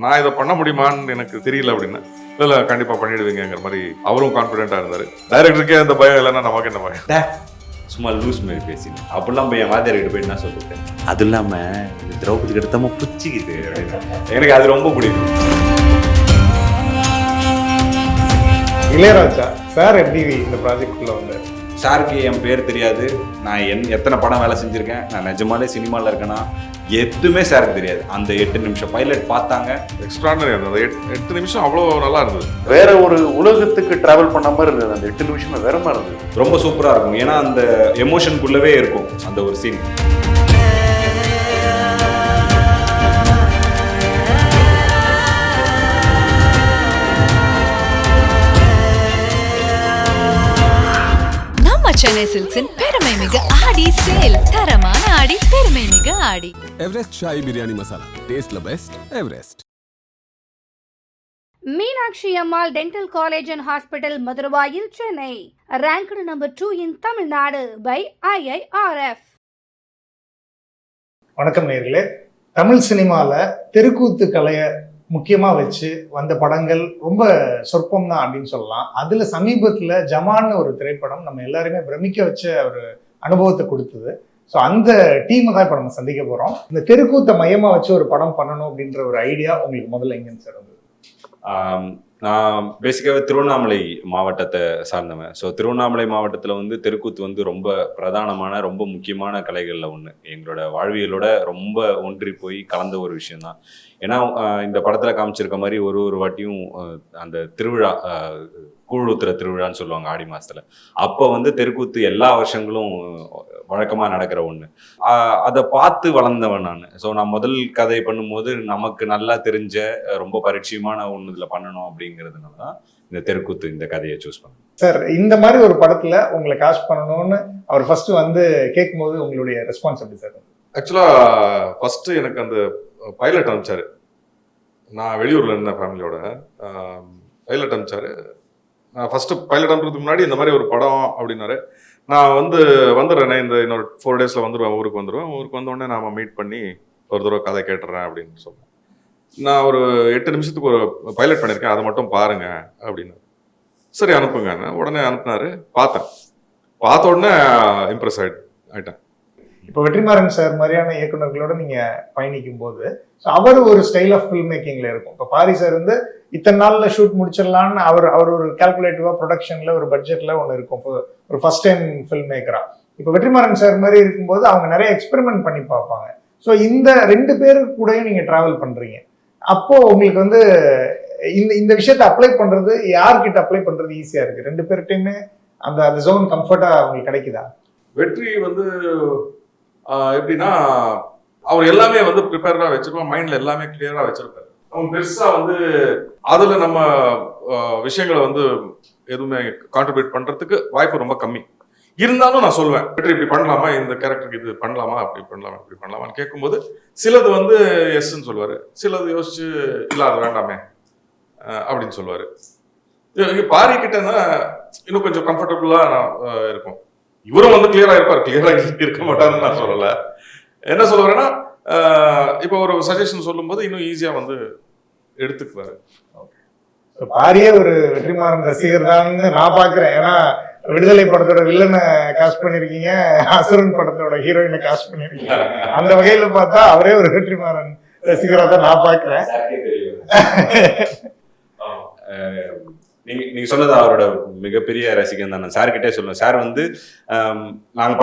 நான் இதை பண்ண முடியுமான்னு எனக்கு தெரியல அப்படின்னு. இல்லை கண்டிப்பாக பண்ணிடுவீங்கிற மாதிரி அவரும் கான்ஃபிடென்ட்டாக இருந்தார். டைரக்டருக்கே அந்த பயம் இல்லைன்னா நமக்கு என்ன பயம்? சும்மா லூஸ் மாதிரி பேசினேன். அப்படிலாம் போய் என் வாத்தியார்கிட்ட போய் என்ன சொல்லிட்டேன், அது இல்லாமல் இந்த திரௌபதிக்கு எடுத்தாம பிடிச்சிக்குது அப்படின்னு. எனக்கு அது ரொம்ப பிடிக்கும். இளையராஜா சார் எப்படி இந்த ப்ராஜெக்ட்குள்ள வந்தார்? சாருக்கு என் பேர் தெரியாது, நான் எத்தனை படம் வேலை செஞ்சுருக்கேன், நான் நிஜமாலே சினிமாவில் இருக்கேன்னா எதுவுமே சாருக்கு தெரியாது. அந்த 8 நிமிஷம் பைலட் பார்த்தாங்க, எக்ஸ்ட்ராடனரி இருந்தது. 8 நிமிஷம் அவ்வளோ நல்லா இருந்தது. வேற ஒரு உலகத்துக்கு டிராவல் பண்ண மாதிரி இருந்தது. அந்த 8 நிமிஷம் வேற மாதிரி இருந்தது. ரொம்ப சூப்பராக இருக்கும். ஏன்னா அந்த எமோஷனுக்குள்ளவே இருக்கும் அந்த ஒரு சீன். சென்னை சில்க்ஸின் பெருமை மிகு ஆடி சேல். தரமான ஆடி, பெருமை மிகு ஆடி. எவரெஸ்ட் ஷாஹி பிரியாணி மசாலா, டேஸ்ட்ல best Everest. Meenakshi Ammal dental college and hospital, Maduravoyal, Chennai. ranked number 2 in Tamil Nadu by IIRF. வணக்கம் நேயர்களே. தமிழ் சினிமால தெருக்கூத்து கலையை முக்கியமா வச்சு வந்த படங்கள் ரொம்ப சொற்பம் தான் அப்படின்னு சொல்லலாம். அதுல சமீபத்துல ஜமான்னு ஒரு திரைப்படம் நம்ம எல்லாருமே பிரமிக்க வச்ச ஒரு அனுபவத்தை கொடுத்தது. ஸோ அந்த டீமை தான் இப்போ நம்ம சந்திக்க போறோம். இந்த தெருக்கூத்தை மையமா வச்சு ஒரு படம் பண்ணணும் அப்படின்ற ஒரு ஐடியா உங்களுக்கு முதல்ல எங்கன்னு சார் வந்தது? நான் பேசிக்காகவே திருவண்ணாமலை மாவட்டத்தை சார்ந்தவன். ஸோ திருவண்ணாமலை மாவட்டத்தில் வந்து தெருக்கூத்து வந்து ரொம்ப பிரதானமான, ரொம்ப முக்கியமான கலைகளில் ஒன்று. எங்களோட வாழ்வியலோட ரொம்ப ஒன்றி போய் கலந்த ஒரு விஷயம்தான். ஏன்னா இந்த படத்தில் காமிச்சிருக்க மாதிரி ஒரு வாட்டியும் அந்த திருவிழா, கூழ் ஊத்துற திருவிழான்னு சொல்லுவாங்க ஆடி மாதத்தில். அப்போ வந்து தெருக்கூத்து எல்லா வருஷங்களும் வழக்கமாக நடக்கிற ஒன்று. அதை பார்த்து வளர்ந்தவன் நான். ஸோ நான் முதல் கதை பண்ணும்போது நமக்கு நல்லா தெரிஞ்ச ரொம்ப பரிச்சயமான ஒன்று இதில் பண்ணணும் அப்படிங்கிறதுனால தான் இந்த தெருக்கூத்து இந்த கதையை சூஸ் பண்ணேன். சார், இந்த மாதிரி ஒரு படத்துல உங்களை காஸ்ட் பண்ணணும்னு அவர் ஃபர்ஸ்ட் வந்து கேட்கும்போது உங்களுடைய ரெஸ்பான்ஸ் எப்படி சார்? ஆக்சுவலாக ஃபஸ்ட்டு எனக்கு அந்த பைலட் அனுப்பிச்சாரு. நான் வெளியூரில் இருந்தேன் ஃபேமிலியோட. பைலட் அனுப்பிச்சாரு. நான் ஃபஸ்ட்டு பைலட் அனுப்புறதுக்கு முன்னாடி இந்த மாதிரி ஒரு படம் அப்படின்னாரு. நான் வந்துடுறேன், இந்த இன்னொரு 4 days வந்துடுவேன், ஊருக்கு வந்துடுவேன். ஊருக்கு வந்தோடனே நான் மீட் பண்ணி ஒரு தடவை கதை கேட்டுறேன் அப்படின்னு சொன்னேன். நான் ஒரு 8 நிமிஷத்துக்கு ஒரு பைலட் பண்ணியிருக்கேன், அதை மட்டும் பாருங்க அப்படின்னு. சரி அனுப்புங்க. உடனே அனுப்புனாரு. பார்த்த உடனே இம்ப்ரெஸ் ஆயிட்டேன். இப்போ வெற்றிமாறன் சார் மாதிரியான இயக்குநர்களோட நீங்க பயணிக்கும் போது அவர் ஒரு ஸ்டைல் ஆஃப் ஃபில்ம் மேக்கிங்ல இருக்கும். இப்போ பாரி சார் வந்து இத்தனை நாள்ல ஷூட் முடிச்சிடலான்னு அவர் ஒரு கால்குலேட்டிவா ப்ரொடக்ஷன்ல ஒரு பட்ஜெட்ல ஒன்று இருக்கும் ஒரு ஃபர்ஸ்ட் டைம் ஃபில்ம் மேக்கரா. இப்போ வெற்றிமாறன் சார் மாதிரி இருக்கும்போது அவங்க நிறைய எக்ஸ்பெரிமெண்ட் பண்ணி பார்ப்பாங்க. ஸோ இந்த 2 பேரு கூடயும் நீங்க டிராவல் பண்றீங்க. அப்போ உங்களுக்கு வந்து இந்த விஷயத்த அப்ளை பண்றது, யார்கிட்ட அப்ளை பண்றது ஈஸியா இருக்கு? 2 பேர்கிட்டயுமே அந்த ஜோன் கம்ஃபர்ட்டா உங்களுக்கு கிடைக்குதா? வெற்றி வந்து எப்படின்னா, அவர் எல்லாமே வந்து ப்ரிப்பேர்டாக வச்சிருப்பார், மைண்ட்ல எல்லாமே கிளியரா வச்சிருப்பாரு. அவங்க பெருசா வந்து அதுல நம்ம விஷயங்களை வந்து எதுவுமே கான்ட்ரிபியூட் பண்றதுக்கு வாய்ப்பு ரொம்ப கம்மி. இருந்தாலும் நான் சொல்லுவேன், வெற்றி இப்படி பண்ணலாமா, இந்த கேரக்டருக்கு இது பண்ணலாமா, அப்படி பண்ணலாமா, இப்படி பண்ணலாமான்னு கேட்கும்போது சிலது வந்து எஸ்ன்னு சொல்லுவாரு, சிலது யோசிச்சு இல்ல அது வேண்டாமே அப்படின்னு சொல்லுவாரு. பாரி கிட்டனா இன்னும் கொஞ்சம் கம்ஃபர்டபுளா இருக்கும். இவரும் வந்து கிளியரா இருப்பார், கிளியரா இருக்க மாட்டாருன்னு நான் சொல்லல. என்ன சொல்ல வரேன்னா, இப்போ ஒரு சஜஷன் சொல்லும்போது இன்னும் ஈஸியா வந்து எடுத்துக்குவாரு. பாரியே ஒரு வெற்றிமாறன் ரசிகர் தான் நான் பாக்குறேன். ஏன்னா விடுதலை படத்தோட வில்லனை காஸ்ட் பண்ணிருக்கீங்க, அசுரன் படத்தோட ஹீரோயினை காஸ்ட் பண்ணிருக்கீங்க. அந்த வகையில பார்த்தா அவரே ஒரு வெற்றிமாறன் ரசிகரா தான் நான் பாக்குறேன். நீங்க சொன்னது அவரோட மிகப்பெரிய ரசிகன் தான். நான் சார்கிட்டே சொல்லுவேன். சார் வந்து நாங்க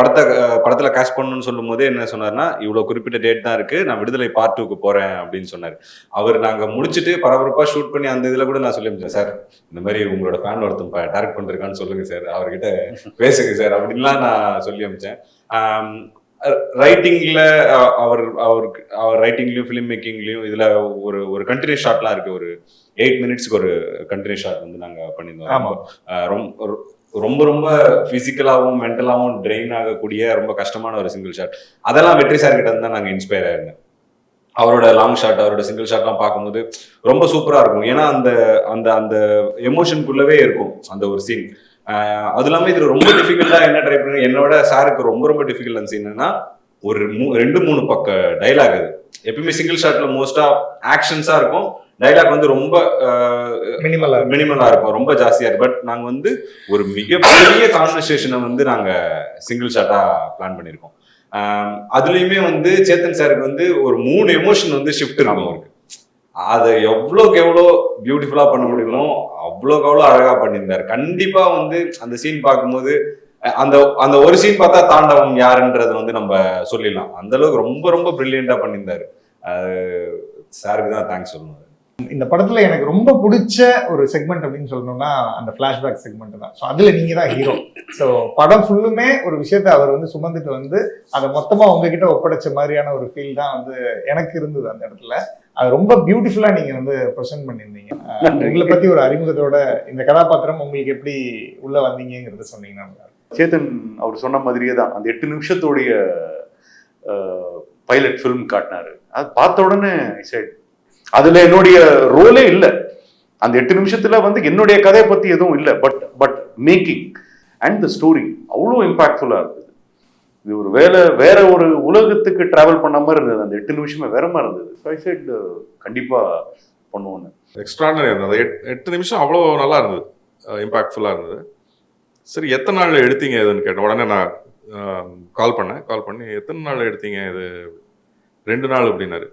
படத்துல காஸ்ட் பண்ணணும்னு சொல்லும் போதே என்ன சொன்னார்னா, இவ்வளவு குறிப்பிட்ட டேட் தான் இருக்கு, நான் விடுதலை பார்ட் 2க்கு போறேன் அப்படின்னு சொன்னாரு. அவர் நாங்க முடிச்சுட்டு பரபரப்பா ஷூட் பண்ணி அந்த இதுல கூட நான் சொல்லி அனுப்பிச்சேன், சார் இந்த மாதிரி உங்களோட ஃபேன் ஒருத்தன் டைரக்ட் பண்ணிருக்கான்னு சொல்லுங்க சார், அவர்கிட்ட பேசுங்க சார் அப்படின்லாம் நான் சொல்லி அனுப்பிச்சேன். ரைட்டிங்ல அவர் ரைட்டிங்லயும் ஃபிலிம் மேக்கிங்லயும் இதுல ஒரு கண்டினியூஸ் ஷாட்லாம் இருக்கு. ஒரு 8 minutesக்கு ஒரு கண்டினியூஸ் ஷாட் வந்து நாங்க பண்ணியிருந்தோம். ரொம்ப ரொம்ப பிசிக்கலாவும் மென்டலாவும் ட்ரெயின் ஆகக்கூடிய ரொம்ப கஷ்டமான ஒரு சிங்கிள் ஷாட். அதெல்லாம் வெற்றி சார் கிட்ட இருந்து தான் நாங்க இன்ஸ்பயர் ஆயிருந்தேன். அவரோட லாங் ஷாட், அவரோட சிங்கிள் ஷாட்லாம் பார்க்கும்போது ரொம்ப சூப்பரா இருக்கும். ஏன்னா அந்த அந்த அந்த எமோஷனுக்குள்ளவே இருக்கும் அந்த ஒரு சீன். அது இல்லாமல் இதுல ரொம்ப டிஃபிகல்ட்டா என்ன ட்ரை பண்ணி, என்னோட சாருக்கு ரொம்ப ரொம்ப டிஃபிகல்ட் சீன் என்னன்னா, ஒரு 2-3 பக்க டைலாக். அது எப்பயுமே சிங்கிள் ஷாட்ல மோஸ்டா ஆக்ஷன்ஸா இருக்கும், டைலாக் வந்து ரொம்ப மினிமலா இருக்கும், ரொம்ப ஜாஸ்தியா இருக்கு. பட் நாங்க வந்து ஒரு மிகப்பெரிய கான்வர்சேஷனை வந்து நாங்க சிங்கிள் ஷாட்டா பிளான் பண்ணியிருக்கோம். அதுலயுமே வந்து சேத்தன் சாருக்கு வந்து ஒரு 3 எமோஷன் வந்து ஷிஃப்ட் இருக்கும் அவருக்கு. அதை எவ்வளோக்கு எவ்வளோ பியூட்டிஃபுல்லா பண்ண முடியுமோ அவ்வளோக்கு அவ்வளோ அழகா பண்ணியிருந்தாரு. கண்டிப்பா வந்து அந்த சீன் பார்க்கும்போது அந்த அந்த ஒரு சீன் பார்த்தா தாண்டவம் யாருன்றதை வந்து நம்ம சொல்லிடலாம். அந்த அளவுக்கு ரொம்ப ரொம்ப பிரில்லியண்டா பண்ணியிருந்தாரு. சாருக்கு தான் தேங்க்ஸ் சொல்லணும். இந்த படத்துல எனக்கு ரொம்ப பிடிச்ச ஒரு செக்மெண்ட் அப்படின்னு சொல்லணும்னா அந்த பிளாஷ்பேக் செக்மெண்ட் தான். ஸோ அதுல நீங்க தான் ஹீரோ. ஸோ படம் ஃபுல்லுமே ஒரு விஷயத்த அவர் வந்து சுமந்துட்டு வந்து அதை மொத்தமா உங்ககிட்ட ஒப்படைச்ச மாதிரியான ஒரு ஃபீல் தான் வந்து எனக்கு இருந்தது அந்த இடத்துல. அது ரொம்ப பியூட்டிஃபுல்லா நீங்க வந்து ப்ரெசென்ட் பண்ணியிருந்தீங்க. உங்களை பத்தி ஒரு அறிமுகத்தோட இந்த கதாபாத்திரம் உங்களுக்கு எப்படி உள்ள வந்தீங்கிறத சொன்னீங்கன்னா. சேத்தன் அவர் சொன்ன மாதிரியே தான் அந்த 8 நிமிஷத்தோடைய பைலட் ஃபிலிம் காட்டினாரு. அது பார்த்த உடனே சைட் அதுல என்னுடைய ரோலே இல்லை. அந்த 8 நிமிஷத்துல வந்து என்னுடைய கதையை பத்தி எதுவும் இல்லை. But making and the story அவ்வளோ இம்பாக்ட்ஃபுல்லா இருந்தது. இது ஒரு வேற ஒரு உலகத்துக்கு டிராவல் பண்ண மாதிரி இருந்தது. அந்த 8 நிமிஷமே வேற மாதிரி இருந்தது. ஸோ ஐ சைட் கண்டிப்பா பண்ணுவோன்னு. எக்ஸ்ட்ராடனரி இருந்தது. 8 நிமிஷம் அவ்வளோ நல்லா இருந்தது, இம்பாக்ட்ஃபுல்லாக இருந்தது. சரி, எத்தனை நாள் எடுத்தீங்க இதுன்னு கேட்டேன். உடனே நான் கால் பண்ணி எத்தனை நாள் எடுத்தீங்க இது? 2 நாள் அப்படின்னாரு.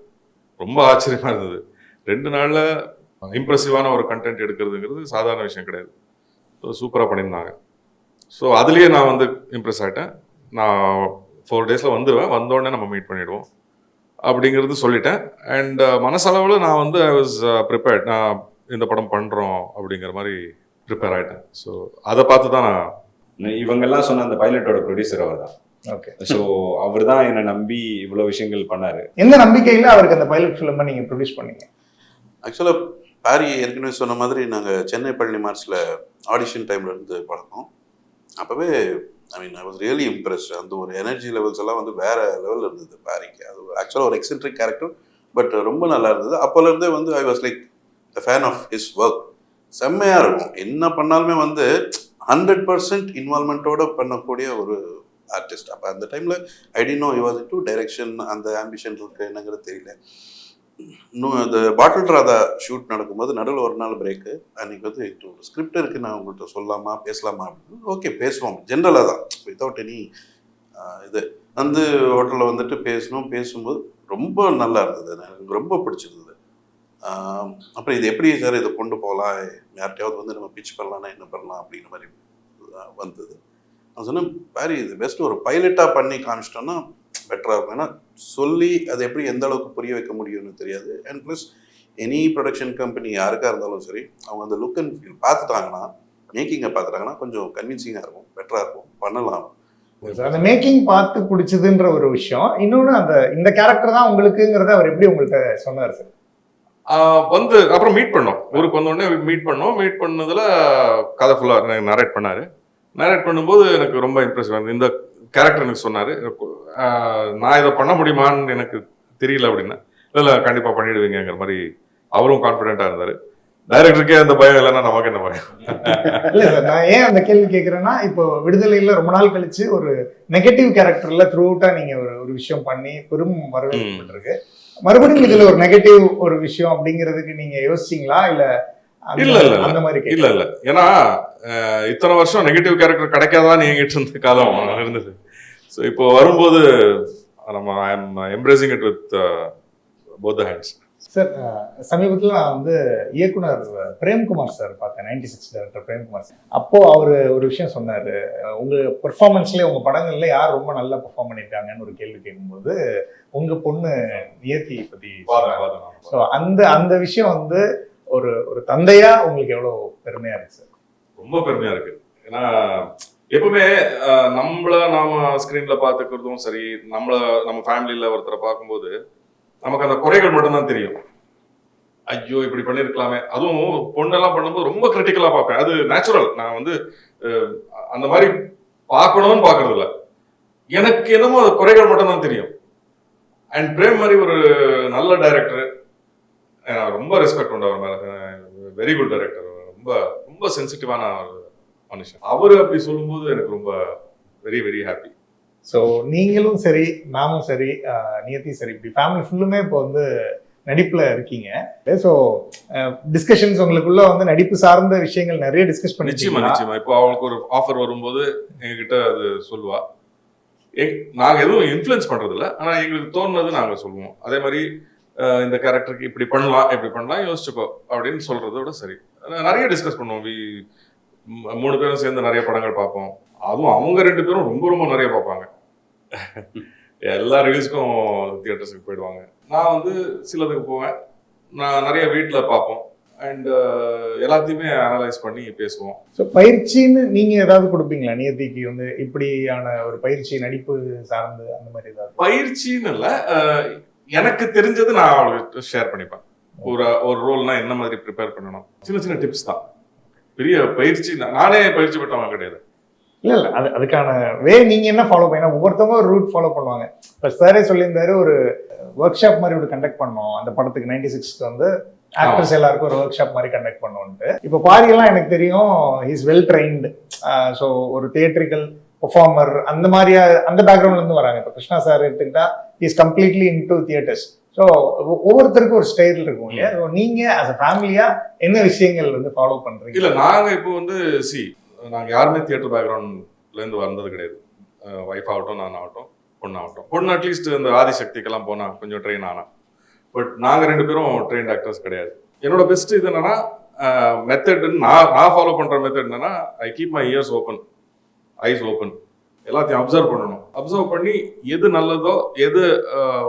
ரொம்ப ஆச்சரியமா இருந்தது. 2 நாளில் இம்ப்ரெசிவான ஒரு கண்டென்ட் எடுக்கிறதுங்கிறது சாதாரண விஷயம் கிடையாது. ஸோ சூப்பராக பண்ணியிருந்தாங்க. ஸோ அதுலேயே நான் வந்து இம்ப்ரெஸ் ஆகிட்டேன். நான் 4 டேஸில் வந்துடுவேன், வந்தோடனே நம்ம மீட் பண்ணிவிடுவோம் அப்படிங்கிறது சொல்லிட்டேன். அண்ட் மனசளவில் நான் வந்து ஐ வாஸ் ப்ரிப்பேர்ட். நான் இந்த படம் பண்ணுறோம் அப்படிங்கிற மாதிரி ப்ரிப்பேர் ஆகிட்டேன். ஸோ அதை பார்த்து தான் இவங்கெல்லாம் சொன்ன அந்த பைலட்டோட ப்ரொடியூசர் அவர் தான். ஓகே. ஸோ அவர் தான் என்னை நம்பி இவ்வளோ விஷயங்கள் பண்ணாரு. எந்த நம்பிக்கையில அவருக்கு அந்த பைலட் ஃபிலிமை நீங்க ப்ரொடியூஸ் பண்ணீங்க? ஆக்சுவலாக பாரி ஏற்கனவே சொன்ன மாதிரி நாங்கள் சென்னை பழனி மார்ச்சில் ஆடிஷன் டைமில் இருந்து பழக்கம். அப்போவே ஐ வாஸ் ரியலி இம்ப்ரெஸ்ட். அந்த ஒரு எனர்ஜி லெவல்ஸ் எல்லாம் வந்து வேறு லெவலில் இருந்தது பாரிக்கு. அது ஆக்சுவலாக ஒரு எக்ஸென்ட்ரிக் கேரக்டர், பட் ரொம்ப நல்லா இருந்தது. அப்போலேருந்தே வந்து I was like the fan of his work. செம்மையாக இருக்கும். என்ன பண்ணாலுமே வந்து 100% இன்வால்மெண்ட்டோடு பண்ணக்கூடிய ஒரு ஆர்டிஸ்ட். அப்போ அந்த டைமில் I did know he was into direction. அந்த ஆம்பிஷன் இருக்குது என்னங்கிறது தெரியல. இன்னும் இந்த பாட்டில் ராதா ஷூட் நடக்கும்போது நடுவில் ஒரு நாள் பிரேக்கு. அன்றைக்கி வந்து ஒரு ஸ்கிரிப்ட் இருக்குது, நான் உங்கள்கிட்ட சொல்லலாமா பேசலாமா அப்படின்னு. ஓகே பேசுவோம், ஜென்ரலாக தான், வித்தவுட் எனி இது. அந்த ஹோட்டலில் வந்துட்டு பேசும்போது ரொம்ப நல்லா இருந்தது. எனக்கு ரொம்ப பிடிச்சிருந்தது. அப்புறம் இது எப்படி சார் இதை கொண்டு போகலாம், யார்கிட்டையாவது வந்து நம்ம பிச் பண்ணலான்னா என்ன பண்ணலாம் அப்படிங்கிற மாதிரி வந்தது. நான் சொன்னேன் பாரி இது பெஸ்ட்டு ஒரு பைலட்டாக பண்ணி காமிச்சிட்டோன்னா பெட்டராக இருக்கும். ஏன்னா சொல்லி அதை எப்படி எந்த அளவுக்கு புரிய வைக்க முடியும்னு தெரியாது. And plus any production company யாருக்காக இருந்தாலும் சரி, அவங்க அந்த லுக் அண்ட் ஃபீல் பார்த்துட்டாங்கன்னா, மேக்கிங்கை பார்த்துட்டாங்கன்னா கொஞ்சம் கன்வின்சிங்காக இருக்கும், பெட்டராக இருக்கும், பண்ணலாம். அந்த மேக்கிங் பார்த்து பிடிச்சதுன்ற ஒரு விஷயம். இன்னொன்று அந்த இந்த கேரக்டர் தான் உங்களுக்குங்கிறத அவர் எப்படி உங்கள்கிட்ட சொன்னார் சார்? வந்து அப்புறம் மீட் பண்ணோம். ஊருக்கு வந்தோடனே மீட் பண்ணதில் கதை ஃபுல்லாக நரேட் பண்ணார். நரேட் பண்ணும்போது எனக்கு ரொம்ப இம்ப்ரெசிவ் ஆனது. இந்த கேரக்டர் எனக்கு சொன்னார். நான் இதை பண்ண முடியுமான்னு எனக்கு தெரியல அப்படின்னா, இல்லை கண்டிப்பாக பண்ணிடுவீங்கிற மாதிரி அவரும் கான்ஃபிடென்ட்டாக இருந்தார். டைரக்டருக்கே அந்த பயம் இல்லைன்னா நமக்கு என்ன பயம்? இல்லை சார், நான் ஏன் அந்த கேள்வி கேட்குறேன்னா, இப்போ விடுதலையில் ரொம்ப நாள் கழிச்சு ஒரு நெகட்டிவ் கேரக்டர்ல த்ரூ அவுட்டாக நீங்கள் ஒரு விஷயம் பண்ணி பெரும் வரவேற்பட்டிருக்கு. மறுபடியும் இதுல ஒரு நெகட்டிவ் ஒரு விஷயம் அப்படிங்கிறதுக்கு நீங்க யோசிச்சீங்களா? இல்ல அந்த மாதிரி இல்ல ஏன்னா இத்தனை வருஷம் நெகட்டிவ் கேரக்டர் கிடைக்காதான்னு என்கிட்ட இருந்த காலம் இருந்தது. ஸோ இப்போ வரும்போது நம்ம I am embracing it with both the hands. Sir, சமீபத்தில் நான் வந்து இயக்குனர் பிரேம்குமார் சார் பார்த்தேன், 96 டைரக்டர் பிரேம்குமார் சார். அப்போ அவர் ஒரு விஷயம் சொன்னார், உங்க பெர்ஃபார்மன்ஸ்லேயே உங்க படங்கள்ல யார் ரொம்ப நல்லா பெர்ஃபார்ம் பண்ணியிருக்காங்கன்னு ஒரு கேள்வி கேட்கும்போது உங்க பொண்ணு நியதி பத்தி. ஸோ அந்த விஷயம் வந்து ஒரு தந்தையா உங்களுக்கு எவ்வளோ பெருமையா இருக்கு சார்? ரொம்ப பெருமையா இருக்கு. ஏன்னா எப்பவுமே நாம ஸ்கிரீன்ல பார்த்துக்கிறதும் சரி, நம்ம ஃபேமிலியில ஒருத்தரை பார்க்கும்போது நமக்கு அந்த குறைகள் மட்டும்தான் தெரியும். ஐயோ இப்படி பண்ணிருக்கலாமே. அதுவும் பொண்ணெல்லாம் பண்ணும்போது ரொம்ப கிரிட்டிக்கலா பார்ப்பேன். அது நேச்சுரல். நான் வந்து அந்த மாதிரி பார்க்கணும்னு பார்க்கறது இல்லை. எனக்கு என்னமோ அது குறைகள் மட்டும்தான் தெரியும். அண்ட் பிரேம் மாதிரி ஒரு நல்ல டைரக்டர், ரொம்ப ரெஸ்பெக்ட் உண்டு அவர் மேல. Very good director. ரொம்ப ரொம்ப சென்சிட்டிவான ஒரு மனுஷன். அவரு அப்படி சொல்லும்போது எனக்கு ரொம்ப வெரி வெரி ஹாப்பி. ஸோ நீங்களும் சரி, நாமும் சரி, நியத்தி சரி, இப்படி ஃபேமிலி ஃபுல்லுமே இப்போ வந்து நடிப்புல இருக்கீங்க. ஸோ டிஸ்கஷன்ஸ் உங்களுக்குள்ள வந்து நடிப்பு சார்ந்த விஷயங்கள் நிறைய டிஸ்கஸ் நிச்சயமா பண்ணிச்சீங்களா? நிச்சயமா. இப்போ அவளுக்கு ஒரு ஆஃபர் வரும்போது எங்ககிட்ட அது சொல்லுவா. நாங்க எதுவும் இன்ஃப்ளூயன்ஸ் பண்றது இல்ல, ஆனா எங்களுக்கு தோணுனது நாங்க சொல்லுவோம். அதே மாதிரி இந்த கேரக்டருக்கு இப்படி பண்ணலாம் யோசிச்சுக்கோ அப்படின்னு சொல்றதை விட சரி நிறைய டிஸ்கஸ் பண்ணுவோம். 3 பேரும் சேர்ந்து நிறைய படங்கள் பார்ப்போம். அதுவும் அவங்க 2 பேரும் ரொம்ப ரொம்ப நிறைய பார்ப்பாங்க. எல்லா ரிலீஸ்க்கும் தியேட்டர்ஸுக்கு போயிடுவாங்க. நான் வந்து சிலதுக்கு போவேன். நான் நிறைய வீட்டில் பார்ப்போம். அண்ட் எல்லாத்தையுமே அனலைஸ் பண்ணி பேசுவோம். ஸோ பயிற்சின்னு நீங்க ஏதாவது கொடுப்பீங்களா நியதிக்கு? வந்து இப்படியான ஒரு பயிற்சி நடிப்பு சார்ந்து அந்த மாதிரி ஏதாவது? பயிற்சின்னு இல்லை, எனக்கு தெரிஞ்சது நான் அவளுக்கு ஷேர் பண்ணிப்பேன். ஒரு ரோல்னா என்ன மாதிரி ப்ரிப்பேர் பண்ணணும், சின்ன சின்ன டிப்ஸ் தான். பெரிய பயிற்சி நானே பயிற்சி பெற்றவங்க கிடையாது. இல்ல அதுக்கான வே நீங்க என்ன ஃபாலோ பண்ணா? ஒவ்வொருத்தவங்க ஒரு ரூட் ஃபாலோ பண்ணுவாங்க. இப்போ சாரே சொல்லியிருந்தாரு ஒரு ஒர்க் ஷாப் மாதிரி ஒரு கண்டக்ட் பண்ணோம் அந்த படத்துக்கு. 96க்கு வந்து ஆக்டர்ஸ் எல்லாருக்கும் ஒரு ஒர்க் ஷாப் மாதிரி கண்டக்ட் பண்ணுவோன்ட்டு. இப்போ பாரியெல்லாம் எனக்கு தெரியும் இஸ் வெல் ட்ரைன்டு. ஸோ ஒரு தியேட்ரிக்கல் பெர்ஃபார்மர் அந்த மாதிரியா அந்த பேக்ரவுண்ட்ல இருந்து வராங்க. இப்போ கிருஷ்ணா சார் எடுத்துக்கிட்டா is completely into theatres. So ஒவ்வொருத்தருக்கும் ஒரு ஸ்டைல் இருக்கும் இல்லையா? ஸோ நீங்க ஆஸ் அ ஃபேமிலியா என்ன விஷயங்கள் வந்து ஃபாலோ பண்றீங்க? இல்லை, நாங்கள் இப்போ வந்து நாங்கள் யாருமே தியேட்டர் பேக்ரவுண்ட்லேருந்து வந்தது கிடையாது. ஒய்ஃப் ஆகட்டும், நான் ஆகட்டும், பொண்ணு அட்லீஸ்ட் இந்த ஆதிசக்திக்கெல்லாம் போனால் கொஞ்சம் ட்ரெயின் ஆனா. பட் நாங்கள் 2 பேரும் ட்ரெயின் ஆக்டர்ஸ் கிடையாது. என்னோட பெஸ்ட் இது என்னன்னா மெத்தட்னு நான் ஃபாலோ பண்ணுற மெத்தட் என்னன்னா I keep my years open, ice open. எல்லாத்தையும் அப்சர்வ் பண்ணணும். அப்சர்வ் பண்ணி எது நல்லதோ எது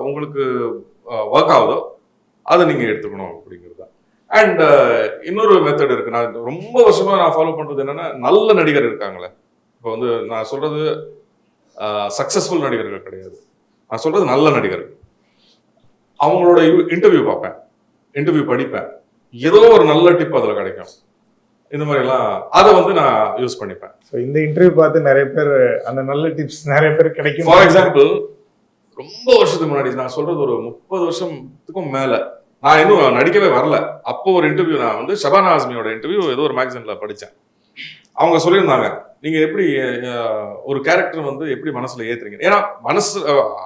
உங்களுக்கு ஒர்க் ஆகுதோ அதை நீங்கள் எடுத்துக்கணும் அப்படிங்கிறது தான். அண்ட் இன்னொரு மெத்தட் இருக்கு. நான் ரொம்ப வருஷமா நான் ஃபாலோ பண்றது என்னன்னா, நல்ல நடிகர் இருக்காங்களே. இப்போ வந்து நான் சொல்றது சக்சஸ்ஃபுல் நடிகர்கள் கிடையாது, நான் சொல்றது நல்ல நடிகர். அவங்களோட இன்டர்வியூ பார்ப்பேன், இன்டர்வியூ படிப்பேன். ஏதோ ஒரு நல்ல டிப் அதில் கிடைக்கும். இந்த மாதிரி எல்லாம் அதை வந்து நான் யூஸ் பண்ணிப்பேன். ஸோ இந்த இன்டர்வியூ பார்த்து நிறைய பேர் அந்த நல்ல டிப்ஸ் நிறைய பேர் கிடைக்கும். ஃபார் எக்ஸாம்பிள், ரொம்ப வருஷத்துக்கு முன்னாடி, நான் சொல்றது ஒரு 30 வருஷத்துக்கும் மேல, நான் இன்னும் நடிக்கவே வரல. அப்போ ஒரு இன்டர்வியூ, நான் வந்து ஷபானா ஆஸ்மியோட இன்டர்வியூ ஏதோ ஒரு மேகசின்ல படித்தேன். அவங்க சொல்லியிருந்தாங்க, நீங்க எப்படி ஒரு கேரக்டர் வந்து எப்படி மனசுல ஏத்துறீங்க. ஏன்னா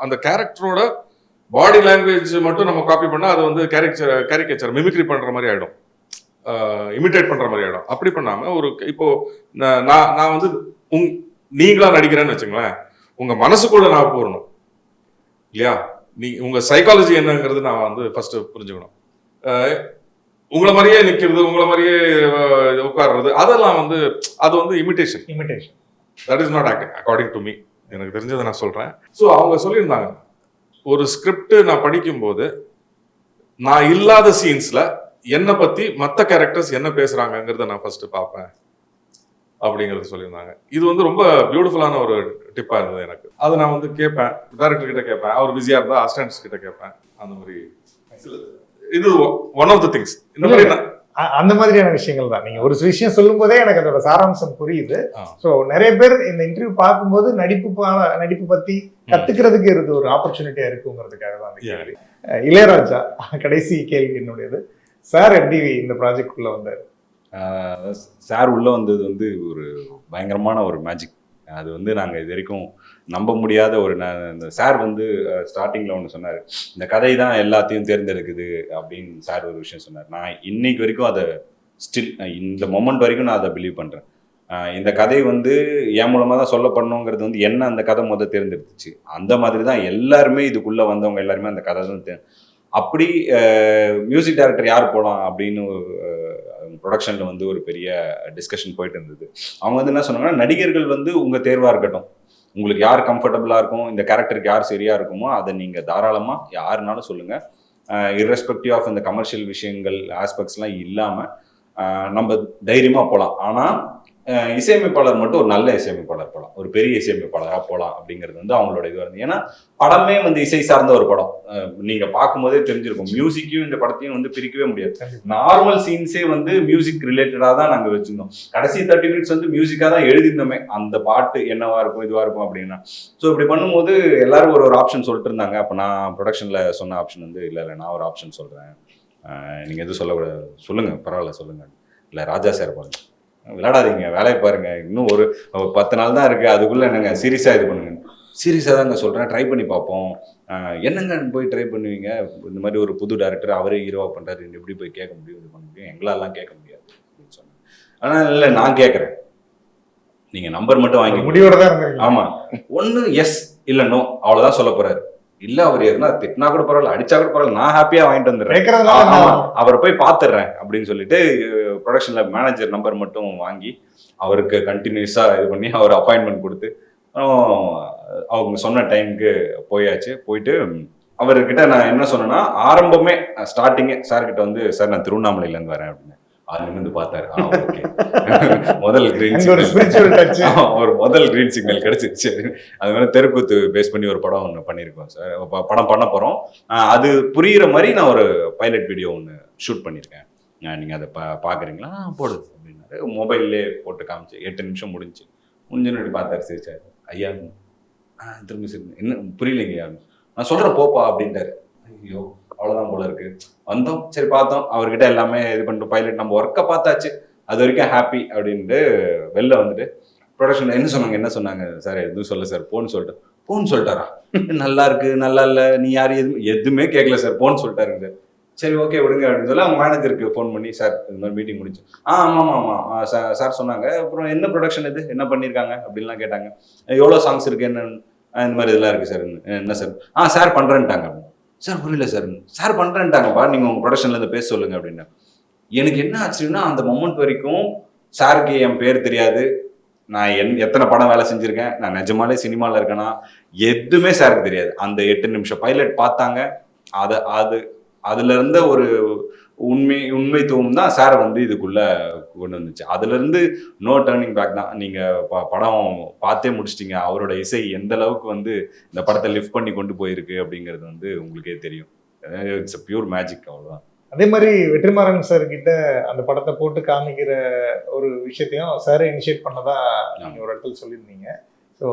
அந்த கேரக்டரோட பாடி லாங்குவேஜ் மட்டும் நம்ம காப்பி பண்ணா அது வந்து கேரிகேச்சர் மிமிக்ரி பண்ற மாதிரி ஆயிடும், இமிட்டேட் பண்ற மாதிரி ஆயிடும். அப்படி பண்ணாம இப்போ நான் வந்து நீங்களா நடிக்கிறேன்னு வச்சுங்களேன், உங்க மனசுக்குள்ள நான் போறணும் இல்லையா? உங்க சைக்காலஜி என்னங்கிறது நான் வந்து ஃபர்ஸ்ட் புரிஞ்சுக்கணும். உங்களை மாதிரியே நிக்கிறது, உங்களை மாதிரியே உட்கார்றது, அதெல்லாம் வந்து அது வந்து imitation. That is not acting according to me. எனக்கு தெரிஞ்சதை நான் சொல்றேன். ஸோ அவங்க சொல்லியிருந்தாங்க, ஒரு ஸ்கிரிப்ட் நான் படிக்கும்போது நான் இல்லாத சீன்ஸ்ல என்னை பத்தி மற்ற கேரக்டர்ஸ் என்ன பேசுறாங்கிறத நான் ஃபர்ஸ்ட் பார்ப்பேன் அப்படிங்கிறது சொல்லியிருந்தாங்க. இது வந்து ரொம்ப பியூட்டிஃபுல்லான ஒரு டிப்பா இருந்தது எனக்கு. அதை நான் வந்து கேட்பேன், டைரக்டர் கிட்ட கேட்பேன், அவர் பிஸியா இருந்தா அசிஸ்டன்ட்ஸ் கிட்ட கேட்பேன். அந்த மாதிரி இது ஒன் ஆஃப் தி திங்ஸ். இந்த மாதிரி அந்த மாதிரியான விஷயங்கள் தான். நீங்க ஒரு விஷயம் சொல்லும் போதே எனக்கு அதோட சாராம்சம் புரியுது. ஸோ நிறைய பேர் இந்த இன்டர்வியூ பார்க்கும்போது நடிப்பு பத்தி கத்துக்கிறதுக்கு இருக்கு ஒரு ஆப்பர்ச்சுனிட்டியா இருக்குங்கிறதுக்காக தான். இளையராஜா, கடைசி கேள்வி என்னுடையது. சார் எப்படி இந்த ப்ராஜெக்ட் உள்ள வந்தாரு? சார் உள்ள வந்தது வந்து ஒரு பயங்கரமான ஒரு மேஜிக். அது வந்து நாங்கள் இது வரைக்கும் நம்ப முடியாத ஒரு இந்த சார் வந்து ஸ்டார்டிங்கில் ஒன்று சொன்னார், இந்த கதை தான் எல்லாத்தையும் தேர்ந்தெடுக்குது அப்படின்னு சார் ஒரு விஷயம் சொன்னார். நான் இன்னைக்கு வரைக்கும் அதை ஸ்டில் இந்த மொமெண்ட் வரைக்கும் நான் அதை பிலீவ் பண்ணுறேன். இந்த கதை வந்து என் மூலமாக தான் சொல்லப்படணுங்கிறது வந்து என்ன அந்த கதை தேர்ந்தெடுத்துச்சு. அந்த மாதிரி தான் எல்லாருமே இதுக்குள்ளே வந்தவங்க எல்லாருமே அந்த கதை தான் அப்படி மியூசிக் டைரக்டர் யார் போகலாம் அப்படின்னு ப்ரொடக்ஷனில் வந்து ஒரு பெரிய டிஸ்கஷன் போயிட்டு இருந்தது. அவங்க வந்து என்ன சொன்னாங்கன்னா, நடிகர்கள் வந்து உங்கள் தேர்வாக இருக்கட்டும், உங்களுக்கு யார் கம்ஃபர்டபுளாக இருக்கும், இந்த கேரக்டருக்கு யார் சரியாக இருக்குமோ அதை நீங்கள் தாராளமாக யாருனாலும் சொல்லுங்கள். இர்ரெஸ்பெக்டிவ் ஆஃப் இந்த கமர்ஷியல் விஷயங்கள் ஆஸ்பெக்ட்ஸ்லாம் இல்லாமல் நம்ம தைரியமாக போகலாம். ஆனால் இசையமைப்பாளர் மட்டும் ஒரு நல்ல இசையமைப்பாளர் போகலாம், ஒரு பெரிய இசையமைப்பாளராக போகலாம் அப்படிங்கிறது வந்து அவங்களோட இது வருது. ஏன்னா படமே வந்து இசை சார்ந்த ஒரு படம். நீங்கள் பார்க்கும்போதே தெரிஞ்சிருக்கும், மியூசிக்கையும் இந்த படத்தையும் வந்து பிரிக்கவே முடியாது. நார்மல் சீன்ஸே வந்து மியூசிக் ரிலேட்டடாக தான் நாங்கள் வச்சுருந்தோம். கடைசி 30 மினிட்ஸ் வந்து மியூசிக்காக தான் எழுதியிருந்தோமே, அந்த பாட்டு என்னவா இருக்கும் இதுவாக இருக்கும் அப்படின்னா. ஸோ இப்படி பண்ணும்போது எல்லாரும் ஒரு ஆப்ஷன் சொல்லிட்டு இருந்தாங்க. அப்போ நான் ப்ரொடக்ஷனில் சொன்ன ஆப்ஷன் வந்து இல்லை நான் ஒரு ஆப்ஷன் சொல்கிறேன், நீங்கள் எதுவும் சொல்லக்கூடாது, சொல்லுங்கள் பரவாயில்ல சொல்லுங்கள். இல்லை ராஜா சார் பாருங்க, விளையாடாதீங்க, வேலையை பாருங்க, இன்னும் ஒரு 10 நாள் தான் இருக்குது, அதுக்குள்ளே என்னங்க சீரியஸாக இது பண்ணுங்க. சீரியஸாக தாங்க சொல்கிறேன், ட்ரை பண்ணி பார்ப்போம். என்னங்க போய் ட்ரை பண்ணுவீங்க, இந்த மாதிரி ஒரு புது டேரக்டர் அவரே ஹீரோவாக பண்ணுறாரு, எப்படி போய் கேட்க முடியும், இது பண்ண முடியும், எங்களாலாம் கேட்க முடியாது அப்படின்னு சொன்னேன். ஆனால் இல்லை, நான் கேட்குறேன், நீங்கள் நம்பர் மட்டும் வாங்கி முடிவோட தான் இருந்தீங்க. ஆமாம், ஒன்று எஸ் இல்லை நோ அவ்வளோதான் சொல்ல போகிறாரு. இல்லை அவர் எதுனா திட்டினா கூட பரவாயில்ல, அடிச்சா கூட பரவாயில்ல, நான் ஹாப்பியாக வாங்கிட்டு வந்துடுறேன், கேட்கறதுனால அவரை போய் பார்த்துடுறேன் அப்படின்னு சொல்லிட்டு ப்ரொடக்ஷனில் மேனேஜர் நம்பர் மட்டும் வாங்கி அவருக்கு கண்டினியூஸாக இது பண்ணி அவர் அப்பாயின்மெண்ட் கொடுத்து அவங்க சொன்ன டைமுக்கு போயாச்சு. போயிட்டு அவர்கிட்ட நான் என்ன சொன்னேன்னா, ஆரம்பமே ஸ்டார்டிங்கே சார்கிட்ட வந்து, சார் நான் திருவண்ணாமலையிலேருந்து வரேன் அப்படின்னு. அது நின்று பார்த்தாரு, ஓகே முதல் கிரீன் சிக்னல், ஒரு முதல் கிரீன் சிக்னல் கிடைச்சிருச்சு. அது மாதிரி தெருக்கூத்து பேஸ் பண்ணி ஒரு படம் ஒன்று பண்ணியிருக்கோம் சார், படம் பண்ண போகிறோம். அது புரிகிற மாதிரி நான் ஒரு பைலட் வீடியோ ஒன்று ஷூட் பண்ணியிருக்கேன், நீங்கள் அதை பார்க்குறீங்களா, போடுது அப்படின்னாரு. மொபைல்லே போட்டு காமிச்சு 8 நிமிஷம் முடிஞ்சுன்னு பார்த்தாரு, சிரிச்சாரு. ஐயா திரும்பி சரி என்ன புரியலைங்க, நான் சொல்கிறேன் போப்பா அப்படின்ட்டாரு. ஐயோ அவ்வளோதான் போல இருக்கு. வந்தோம், சரி பார்த்தோம், அவர்கிட்ட எல்லாமே இது பண்ணிட்டு பைலட் நம்ம ஒர்க்கை பார்த்தாச்சு, அது வரைக்கும் ஹாப்பி அப்படின்ட்டு வெளில வந்துட்டு ப்ரொடக்ஷன் என்ன சொன்னாங்க சார், எதுவும் சொல்ல சார், போன்னு சொல்லிட்டாரா, நல்லா இருக்கு நல்லா இல்லை, நீ யாரும் எதுவுமே கேட்கல சார், போன்னு சொல்லிட்டாருங்க சார். சரி ஓகே விடுங்க அப்படின்னு சொல்லி அவங்க மேனேஜருக்கு ஃபோன் பண்ணி, சார் இந்த மாதிரி மீட்டிங் முடிச்சு, ஆமாம் சார் சொன்னாங்க, அப்புறம் என்ன ப்ரொடக்ஷன் இது என்ன பண்ணியிருக்காங்க அப்படின்லாம் கேட்டாங்க, எவ்வளோ சாங்ஸ் இருக்குது என்ன இந்த மாதிரி இதெல்லாம் இருக்குது சார், என்ன சார், சார் பண்ணுறேன்ட்டாங்க. சார் புரியல சார் பண்ணுறேன்ட்டாங்கப்பா, நீங்கள் உங்கள் ப்ரொடக்ஷன்லேருந்து பேச சொல்லுங்கள் அப்படின்னா. எனக்கு என்ன ஆச்சுன்னா, அந்த மொமெண்ட் வரைக்கும் சாருக்கு என் பேர் தெரியாது, நான் எத்தனை படம் வேலை செஞ்சுருக்கேன், நான் நிஜமாலே சினிமாவில் இருக்கேன்னா எதுவுமே சாருக்கு தெரியாது. அந்த 8 நிமிஷம் பைலட் பார்த்தாங்க, அதுல இருந்த ஒரு உண்மைத்துவம் தான் சார் வந்து இதுக்குள்ள கொண்டு வந்துச்சு. அதுல இருந்து நோ டர்னிங் பேக் தான். நீங்க படம் பார்த்தே முடிச்சிட்டீங்க, அவரோட இசை எந்த அளவுக்கு வந்து இந்த படத்தை லிஃப்ட் பண்ணி கொண்டு போயிருக்கு அப்படிங்கிறது வந்து உங்களுக்கே தெரியும். இட்ஸ் பியூர் மேஜிக், அவ்வளவுதான். அதே மாதிரி வெற்றிமாறன் சார் கிட்ட அந்த படத்தை போட்டு காமிக்கிற ஒரு விஷயத்தையும் சார் இனிஷியேட் பண்ணதா நீங்க ஒரு இடத்துல சொல்லியிருந்தீங்க. ஸோ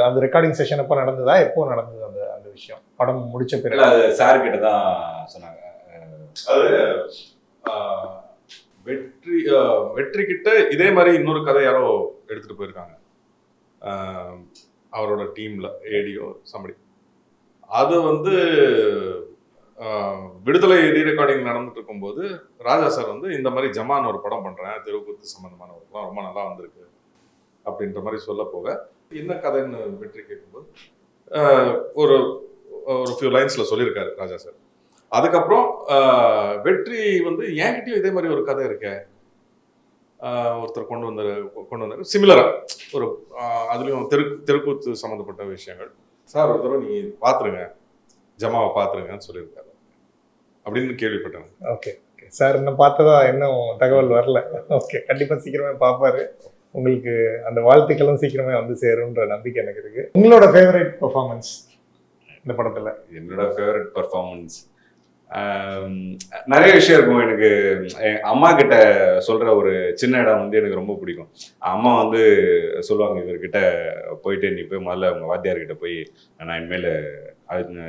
அது ரெக்கார்டிங் செஷன் எப்போ நடந்ததா, எப்போ நடந்தது அந்த விஷயம் படம் முடிச்ச பிறகு? அது சார் கிட்ட தான் சொன்னாங்க. அது வெற்றி கிட்ட இதே மாதிரி இன்னொரு கதை யாரோ எடுத்துட்டு போயிருக்காங்க, அவரோட டீம்ல ஏடியோ சம்படி. அது வந்து விடுதலை ரீரெக்கார்டிங் நடந்துட்டு இருக்கும்போது ராஜா சார் வந்து இந்த மாதிரி ஜமான் ஒரு படம் பண்றேன், தெருக்கூத்து சம்பந்தமான ஒரு படம் ரொம்ப நல்லா வந்திருக்கு அப்படின்ற மாதிரி சொல்ல போக, என்ன கதைன்னு வெற்றி கேட்கும்போது ஒரு ஃபியூ லைன்ஸ்ல சொல்லியிருக்காரு ராஜா சார். அதுக்கப்புறம் வெற்றி வந்து என்கிட்டயும் இதே மாதிரி ஒரு கதை இருக்க ஒருத்தர் கொண்டு வந்தாரு சிமிலரா ஒரு அதுலயும் தெருக்கூத்து சம்மந்தப்பட்ட விஷயங்கள். சார் ஒரு தடவை நீ பாத்துருங்க, ஜமாவை பாத்துருங்கன்னு சொல்லியிருக்காரு அப்படின்னு கேள்விப்பட்டேன். ஓகே சார், இன்னும் பார்த்ததா இன்னும் தகவல் வரல. ஓகே, கண்டிப்பா சீக்கிரமே பார்ப்பாரு. உங்களுக்கு அந்த வாழ்த்துக்களும் சீக்கிரமே வந்து சேரும்ன்ற நம்பிக்கை எனக்கு இருக்கு. உங்களோட ஃபேவரட் பெர்ஃபார்மன்ஸ் இந்த படத்துல? என்னோட ஃபேவரட் பெர்ஃபார்மன்ஸ் நிறைய விஷயம் இருக்கும். எனக்கு அம்மா கிட்ட சொல்ற ஒரு சின்ன இடம் வந்து எனக்கு ரொம்ப பிடிக்கும். அம்மா வந்து சொல்லுவாங்க, இவர்கிட்ட போயிட்டு நீ போய் முதல்ல உங்க வாத்தியார்கிட்ட போய் நான் இனிமேல்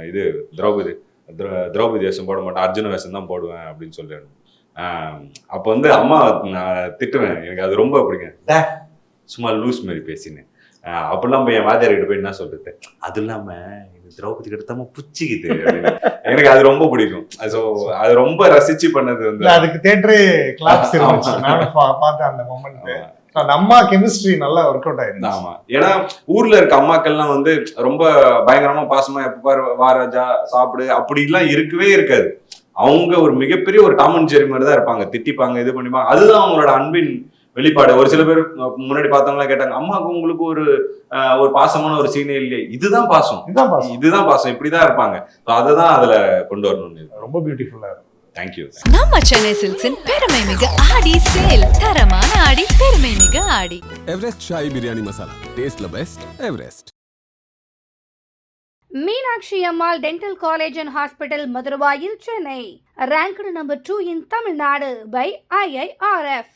இது திரௌபதி வேஷம் போட மாட்டேன், அர்ஜுன வேஷம் தான் போடுவேன் அப்படின்னு சொல்லிடுவேன். அப்போ வந்து அம்மா நான் திட்டுவேன், எனக்கு அது ரொம்ப பிடிக்கும், சும்மா லூஸ் மாதிரி பேசினேன் அப்படிலாம் போய் என் வாத்தியார்கிட்ட போய் என்ன சொல்றது, அது இல்லாம இது திரௌபதி கிட்ட புச்சிக்குது அப்படின்னு. எனக்கு அது ரொம்ப பிடிக்கும். ஸோ அது ரொம்ப ரசிச்சு பண்ணது வந்து அதுக்கு தியேட்டரே கிளாப்ஸ் இருந்துச்சு. நான் பார்த்தேன் அந்த மொமெண்ட். அந்த அம்மா கெமிஸ்ட்ரி நல்லா ஒர்க் அவுட் ஆயிடுச்சு. ஆமா, ஏன்னா ஊர்ல இருக்க அம்மாக்கள்லாம் வந்து ரொம்ப பயங்கரமா பாசமா எப்ப பாரு வா ராஜா சாப்பிடு அப்படிலாம் இருக்கவே இருக்காது. அவங்க ஒரு மிகப்பெரிய ஒரு டாம் அண்ட் ஜெர்ரி மாதிரி தான் இருப்பாங்க, திட்டிப்பாங்க, இது பண்ணிப்பாங்க. அதுதான் அவங்களோட அன்பின் வெளிப்பாடு. ஒரு சில பேர் முன்னாடி பார்த்தவங்களாம் கேட்டாங்க, அம்மாவுக்கு உங்களுக்கு ஒரு பாசமான ஒரு சீனே இல்லையே, இதுதான் பாசம், இப்படிதான் இருப்பாங்க. அதை தான் அதுல கொண்டு வரணும். ரொம்ப பியூட்டிஃபுல்லா இருக்கும். தேங்க்யூ. நம்ம சென்னை சில்க்ஸின் பெருமை மிகு ஆடி சேல், தரமான ஆடி, பெருமை மிகு ஆடி. எவரெஸ்ட் ஷாஹி பிரியாணி மசாலா, டேஸ்ட்ல best Everest. Meenakshi Ammal dental college and hospital Maduravoyal Chennai, ranked number 2 in Tamil Nadu by IIRF.